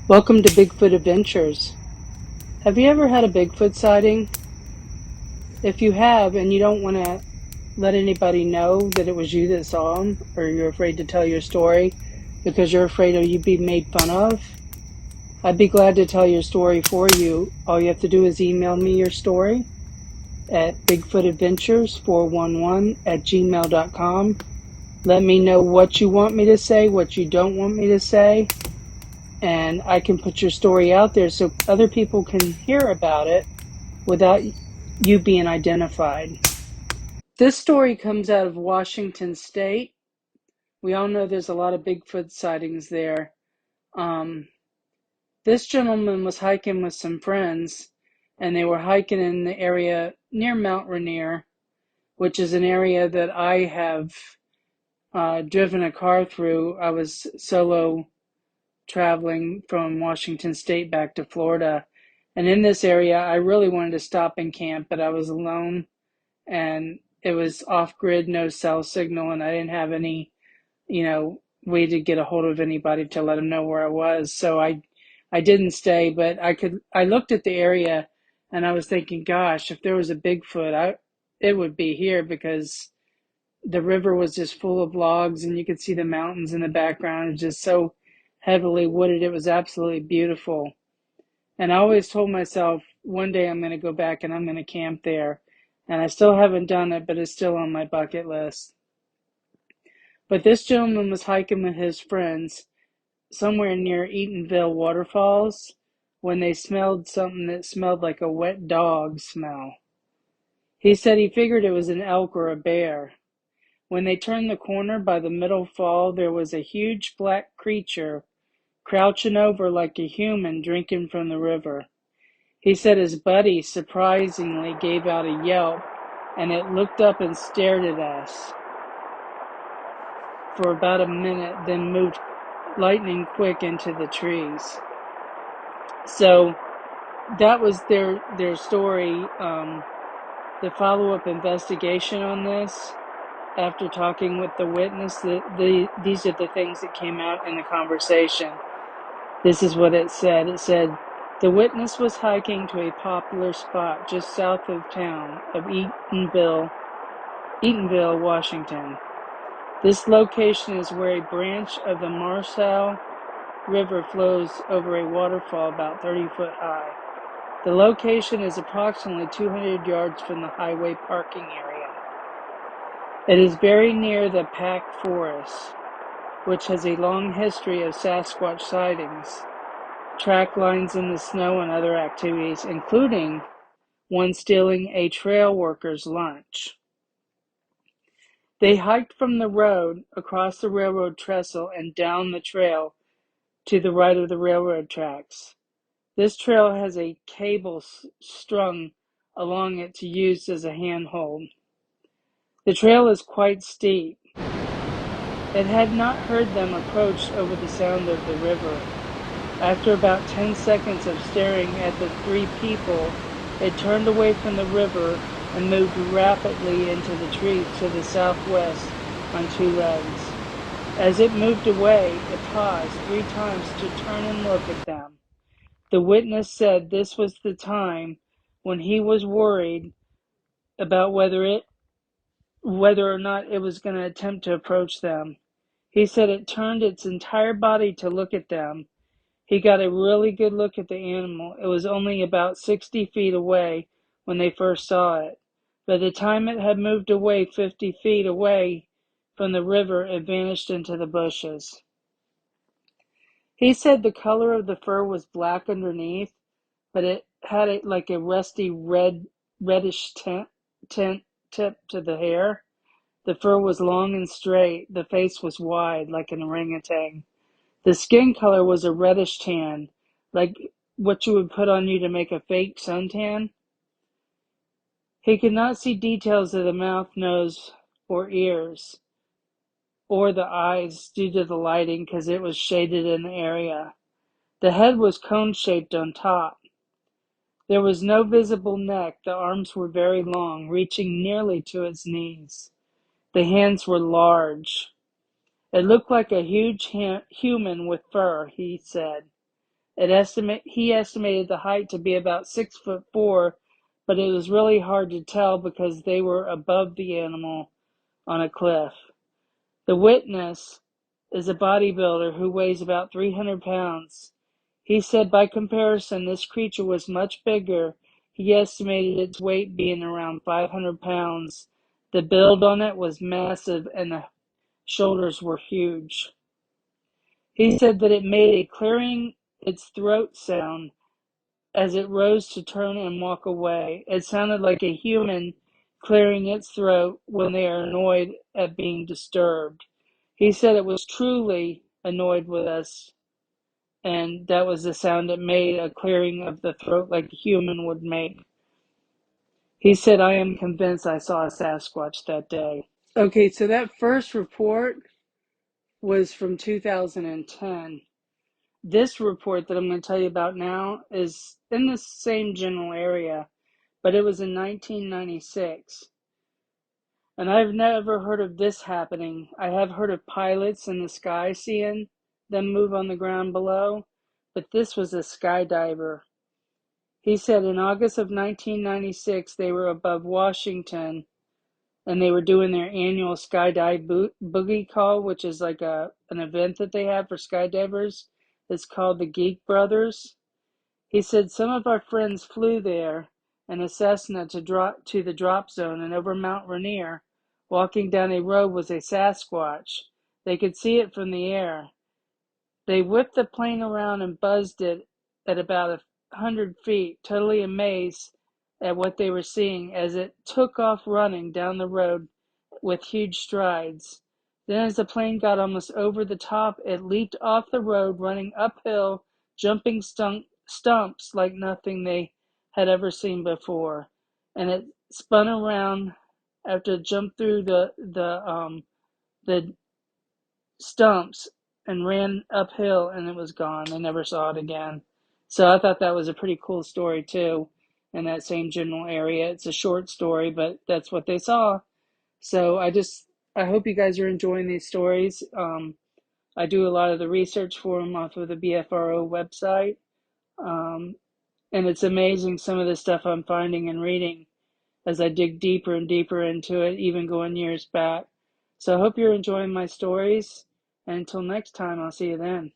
Welcome to Bigfoot Adventures. Have you ever had a Bigfoot sighting? If you have and you don't want to let anybody know that it was you that saw him, or you're afraid to tell your story because you're afraid of you being made fun of, I'd be glad to tell your story for you. All you have to do is email me your story at bigfootadventures411@gmail.com. Let me know what you want me to say, what you don't want me to say, and I can put your story out there so other people can hear about it without you being identified. This story comes out of Washington State. We all know there's a lot of Bigfoot sightings there. This gentleman was hiking with some friends, and they were hiking in the area near Mount Rainier, which is an area that I have driven a car through. I was solo traveling from Washington State back to Florida. And in this area, I really wanted to stop and camp, but I was alone and it was off grid, no cell signal, and I didn't have any, way to get a hold of anybody to let them know where I was. So I didn't stay, but I looked at the area and I was thinking, gosh, if there was a Bigfoot, it would be here because the river was just full of logs and you could see the mountains in the background. It was just so heavily wooded. It was absolutely beautiful. And I always told myself one day I'm going to go back and I'm going to camp there. And I still haven't done it, but it's still on my bucket list. But this gentleman was hiking with his friends somewhere near Eatonville Waterfalls when they smelled something that smelled like a wet dog smell. He said he figured it was an elk or a bear. When they turned the corner by the middle fall, there was a huge black creature crouching over like a human drinking from the river. He said his buddy surprisingly gave out a yelp, and it looked up and stared at us for about a minute, then moved lightning quick into the trees. So that was their story. The follow-up investigation on this, after talking with the witness, these are the things that came out in the conversation. This is what it said. It said, the witness was hiking to a popular spot just south of town of Eatonville, Washington. This location is where a branch of the Marshall River flows over a waterfall about 30 foot high. The location is approximately 200 yards from the highway parking area. It is very near the Pack Forest, which has a long history of Sasquatch sightings, track lines in the snow, and other activities, including one stealing a trail worker's lunch. They hiked from the road, across the railroad trestle, and down the trail to the right of the railroad tracks. This trail has a cable strung along it to use as a handhold. The trail is quite steep. It had not heard them approach over the sound of the river. After about 10 seconds of staring at the three people, it turned away from the river and moved rapidly into the trees to the southwest on two legs. As it moved away, it paused 3 times to turn and look at them. The witness said this was the time when he was worried about whether or not it was going to attempt to approach them. He said it turned its entire body to look at them. He got a really good look at the animal. It was only about 60 feet away when they first saw it. By the time it had moved away 50 feet away from the river, it vanished into the bushes. He said the color of the fur was black underneath, but it had like a rusty reddish tint tip to the hair. The fur was long and straight. The face was wide, like an orangutan. The skin color was a reddish tan, like what you would put on you to make a fake suntan. He could not see details of the mouth, nose, or ears, or the eyes due to the lighting because it was shaded in the area. The head was cone-shaped on top. There was no visible neck. The arms were very long, reaching nearly to its knees. The hands were large. It looked like a huge human with fur, he said. He estimated the height to be about 6'4", but it was really hard to tell because they were above the animal on a cliff. The witness is a bodybuilder who weighs about 300 pounds. He said by comparison, this creature was much bigger. He estimated its weight being around 500 pounds. The build on it was massive and the shoulders were huge. He said that it made a clearing its throat sound as it rose to turn and walk away. It sounded like a human clearing its throat when they are annoyed at being disturbed. He said it was truly annoyed with us, and that was the sound it made, a clearing of the throat like a human would make. He said, I am convinced I saw a Sasquatch that day. Okay, so that first report was from 2010. This report that I'm going to tell you about now is in the same general area, but it was in 1996. And I've never heard of this happening. I have heard of pilots in the sky seeing them move on the ground below, but this was a skydiver. He said in August of 1996, they were above Washington, and they were doing their annual skydive boogie call, which is like an event that they have for skydivers. It's called the Geek Brothers. He said some of our friends flew there in a Cessna to the drop zone, and over Mount Rainier, walking down a road was a Sasquatch. They could see it from the air. They whipped the plane around and buzzed it at about 100 feet, totally amazed at what they were seeing as it took off running down the road with huge strides. Then as the plane got almost over the top, it leaped off the road, running uphill, jumping stumps like nothing they had ever seen before. And it spun around after it jumped through the stumps and ran uphill, and it was gone. They never saw it again. So I thought that was a pretty cool story too, in that same general area. It's a short story, but that's what they saw. So I hope you guys are enjoying these stories. I do a lot of the research for them off of the BFRO website. And it's amazing some of the stuff I'm finding and reading as I dig deeper and deeper into it, even going years back. So I hope you're enjoying my stories. And until next time, I'll see you then.